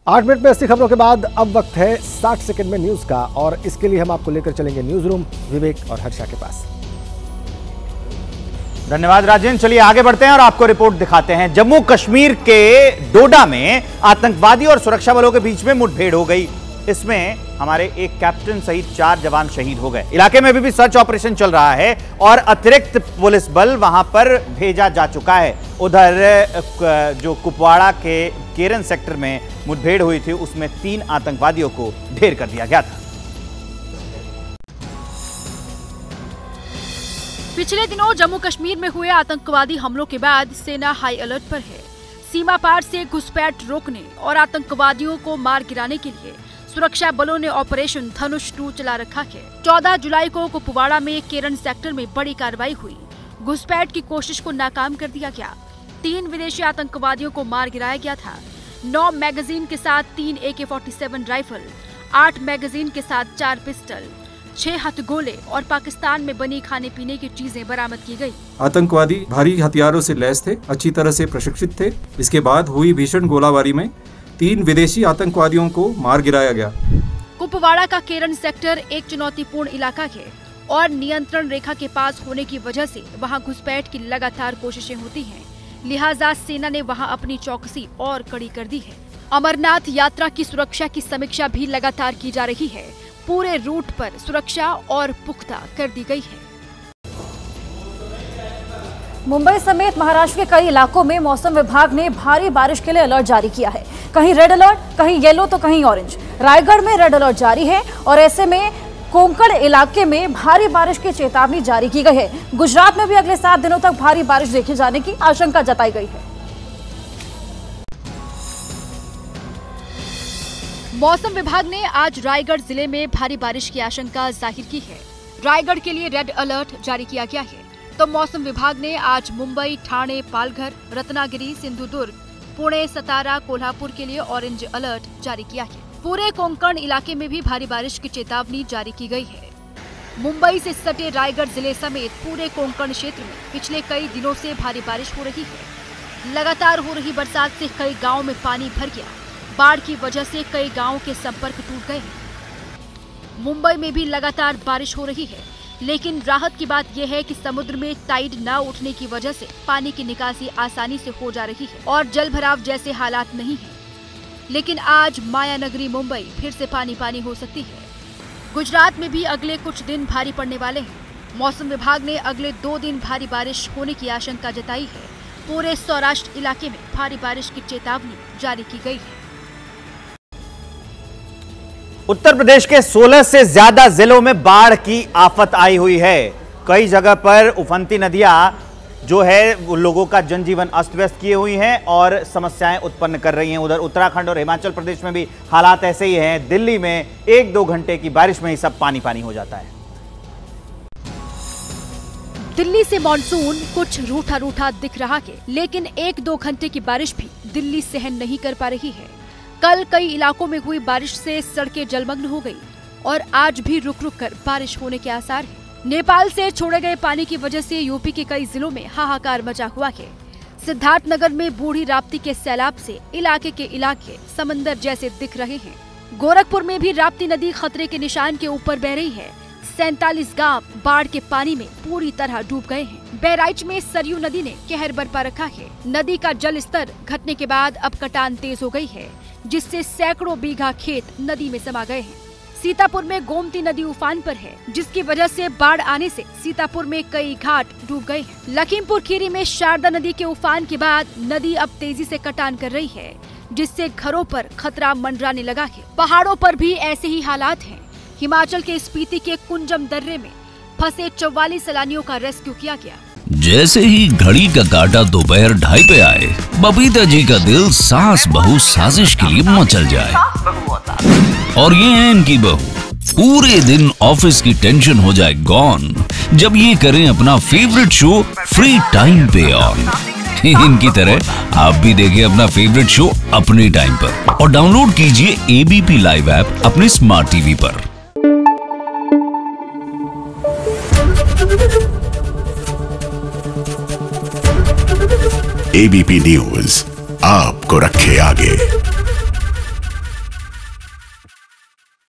8 minute में 80 खबरों के बाद अब वक्त है 60 सेकंड में न्यूज का, और इसके लिए हम आपको लेकर चलेंगे न्यूज रूम विवेक और हर्षा के पास। धन्यवाद राजेंद्र। चलिए आगे बढ़ते हैं और आपको रिपोर्ट दिखाते हैं। जम्मू कश्मीर के डोडा में आतंकवादी और सुरक्षा बलों के बीच में मुठभेड़ हो गई। इसमें हमारे एक कैप्टन सहित 4 जवान शहीद हो गए। इलाके में अभी भी सर्च ऑपरेशन चल रहा है और अतिरिक्त पुलिस बल वहां पर भेजा जा चुका है। उधर जो कुपवाड़ा के केरन सेक्टर में मुठभेड़ हुई थी उसमें 3 आतंकवादियों को ढेर कर दिया गया था। पिछले दिनों जम्मू कश्मीर में हुए आतंकवादी हमलों के बाद सेना हाई अलर्ट पर है। सीमा पार से घुसपैठ रोकने और आतंकवादियों को मार गिराने के लिए सुरक्षा बलों ने ऑपरेशन धनुष 2 चला रखा है। 14 जुलाई को कुपवाड़ा में केरन सेक्टर में बड़ी कार्रवाई हुई। घुसपैठ की कोशिश को नाकाम कर दिया गया। 3 विदेशी आतंकवादियों को मार गिराया गया था। 9 मैगजीन के साथ 3 AK-47 राइफल, 8 मैगजीन के साथ 4 पिस्टल, 6 हथगोले और पाकिस्तान में बनी खाने पीने की चीजें बरामद की गई। आतंकवादी भारी हथियारों से लैस थे, अच्छी तरह से प्रशिक्षित थे। इसके बाद हुई भीषण गोलाबारी में 3 विदेशी आतंकवादियों को मार गिराया गया। कुपवाड़ा का केरन सेक्टर एक चुनौतीपूर्ण इलाका है और नियंत्रण रेखा के पास होने की वजह से वहां घुसपैठ की लगातार कोशिशें होती हैं। लिहाजा सेना ने वहां अपनी चौकसी और कड़ी कर दी है। अमरनाथ यात्रा की सुरक्षा की समीक्षा भी लगातार की जा रही है। पूरे रूट पर सुरक्षा और पुख्ता कर दी गई है। मुंबई समेत महाराष्ट्र के कई इलाकों में मौसम विभाग ने भारी बारिश के लिए अलर्ट जारी किया है। कहीं रेड अलर्ट, कहीं येलो तो कहीं ऑरेंज। रायगढ़ में रेड अलर्ट जारी है और ऐसे में कोंकण इलाके में भारी बारिश की चेतावनी जारी की गई है। गुजरात में भी अगले 7 दिनों तक भारी बारिश देखे जाने की आशंका जताई गई है। मौसम विभाग ने आज रायगढ़ जिले में भारी बारिश की आशंका जाहिर की है। रायगढ़ के लिए रेड अलर्ट जारी किया गया है। तो मौसम विभाग ने आज मुंबई, ठाणे, पालघर, रत्नागिरी, सिंधुदुर्ग, पुणे, सतारा, कोल्हापुर के लिए ऑरेंज अलर्ट जारी किया है। पूरे कोंकण इलाके में भी भारी बारिश की चेतावनी जारी की गई है। मुंबई से सटे रायगढ़ जिले समेत पूरे कोंकण क्षेत्र में पिछले कई दिनों से भारी बारिश हो रही है। लगातार हो रही बरसात से कई गाँव में पानी भर गया। बाढ़ की वजह से कई गांवों के संपर्क टूट गए हैं। मुंबई में भी लगातार बारिश हो रही है, लेकिन राहत की बात यह है कि समुद्र में टाइड न उठने की वजह से पानी की निकासी आसानी से हो जा रही है और जल भराव जैसे हालात नहीं है। लेकिन आज माया नगरी मुंबई फिर से पानी पानी हो सकती है। गुजरात में भी अगले कुछ दिन भारी पड़ने वाले हैं। मौसम विभाग ने अगले 2 दिन भारी बारिश होने की आशंका जताई है। पूरे सौराष्ट्र इलाके में भारी बारिश की चेतावनी जारी की गई है। उत्तर प्रदेश के 16 से ज्यादा जिलों में बाढ़ की आफत आई हुई है। कई जगह पर उफनती नदियां जो है वो लोगों का जनजीवन अस्त व्यस्त किए हुई हैं और समस्याएं उत्पन्न कर रही हैं। उधर उत्तराखंड और हिमाचल प्रदेश में भी हालात ऐसे ही हैं। दिल्ली में 1-2 घंटे की बारिश में ही सब पानी पानी हो जाता है। दिल्ली से मॉनसून कुछ रूठा रूठा दिख रहा है, लेकिन 1-2 घंटे की बारिश भी दिल्ली सहन नहीं कर पा रही है। कल कई इलाकों में हुई बारिश से सड़कें जलमग्न हो गई और आज भी रुक रुक कर बारिश होने के आसार हैं। नेपाल से छोड़े गए पानी की वजह से यूपी के कई जिलों में हाहाकार मचा हुआ है। सिद्धार्थनगर में बूढ़ी राप्ती के सैलाब से इलाके के इलाके समंदर जैसे दिख रहे हैं। गोरखपुर में भी राप्ती नदी खतरे के निशान के ऊपर बह रही है। 47 गांव बाढ़ के पानी में पूरी तरह डूब गए हैं। बहराइच में सरयू नदी ने कहर बरपा रखा है। नदी का जल स्तर घटने के बाद अब कटान तेज हो गई है, जिससे सैकड़ों बीघा खेत नदी में समा गए हैं। सीतापुर में गोमती नदी उफान पर है, जिसकी वजह से बाढ़ आने से सीतापुर में कई घाट डूब गए हैं। लखीमपुर खीरी में शारदा नदी के उफान के बाद नदी अब तेजी से कटान कर रही है, जिससे घरों पर खतरा मंडराने लगा है। पहाड़ों पर भी ऐसे ही हालात हैं। हिमाचल के स्पीति के कुंजम दर्रे में फंसे 44 सैलानियों का रेस्क्यू किया गया। जैसे ही घड़ी का काटा दोपहर 2:30 पे आए, बबीता जी का दिल सास बहू साजिश के लिए मचल जाए। और ये है इनकी बहू, पूरे दिन ऑफिस की टेंशन हो जाए गॉन जब ये करें अपना फेवरेट शो फ्री टाइम पे ऑन। इनकी तरह आप भी देखिए अपना फेवरेट शो अपने टाइम पर और डाउनलोड कीजिए ABP लाइव ऐप अपने स्मार्ट टीवी पर। ABP न्यूज आपको रखे आगे।